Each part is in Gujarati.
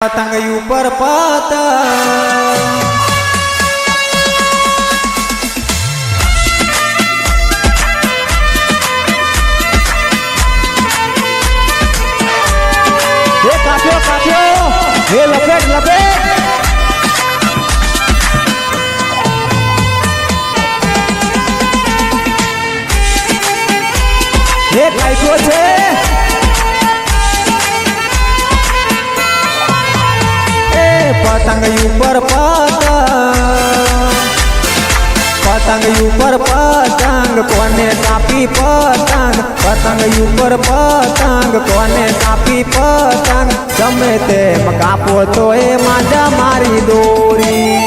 પતંગ ઉપર પતંગ એ કાપ્યો કાપ્યો એ લપેટ લપેટ એ કાપ્યો છે પતંગ ઉપર પતંગ ઉપર પતંગ કોને કાપી પતંગ પતંગ ઉપર પતંગ કોને કાપી પતંગ ગમે તેમ કાપો તો એ માંજા મારી દોરી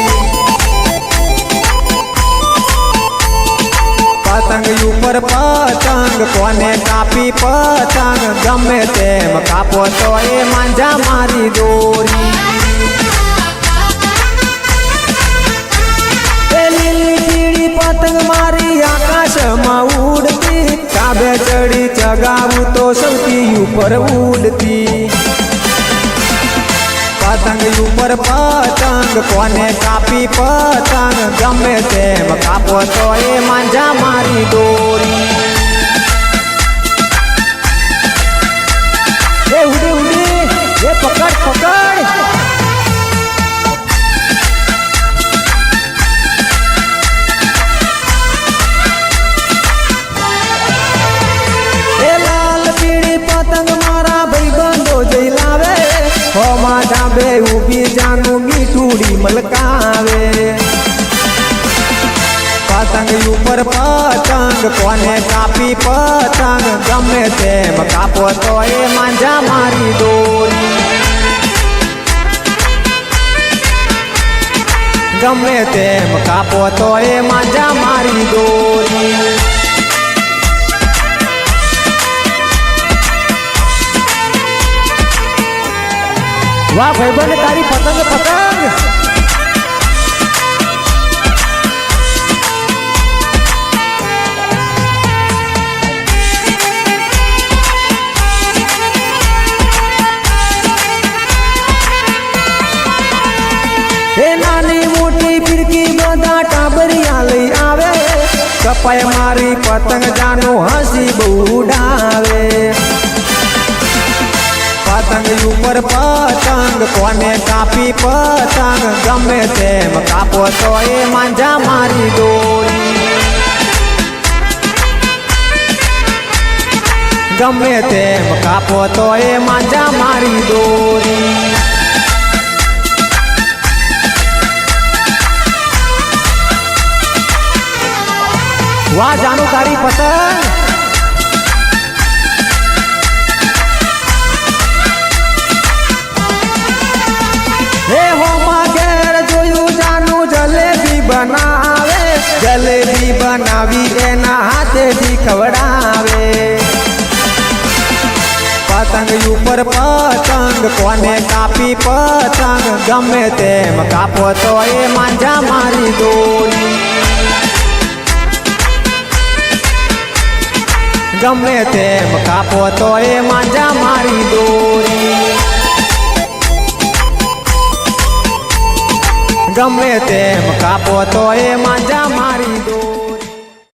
પતંગ ઉપર પતંગ કોને કાપી પતંગ ગમે તેમ કાપો તો એ માંજા મારી દોરી પતંગ મારી આકાશમાં ઉડતી કાબે ચડી ચગાવું તો સૌથી ઉપર ઉડતી પતંગ ઉપર પતંગ કોને કાપી પતંગ ગમે તેમ કાપો તો એ માંજા મારી દોરી એ ઉડી ઉડી એ પકડ પકડ ડાબે ઉભી જાનું મીઠુડી મલકાવે પતંગ ઉપર પતંગ કોને કાપી પતંગ ગમે તેમ કાપો તો એ માંજા મારી દોરી ગમે તેમ કાપો તો એ માંજા મારી દોરી વાહ ભાઈ બને તારી પતંગ પતંગ એ નાની મોટી ફિરકી બધા ટાબરિયા લઈ આવે કપાય મારી પતંગ જાનો હસી બહુ ઉડાવે પતંગ ઉપર પતંગ કોને કાપી પતંગ ગમે તેમ કાપો તો એ માંજા મારી દોરી ગમે તેમ કાપો તો એ માંજા મારી દોરી વાહ જાનું તારી પતંગ જલેબી બનાવી એના હાથેથી ખવડાવે પતંગ ઉપર પતંગ કોને કાપી પતંગ ગમે તેમ કાપો તો એ માંજા મારી દોરી ગમે તેમ કાપો તો એ માંજા મારી દોરી ગમે તેમ કાપો તો એ માંજા મારી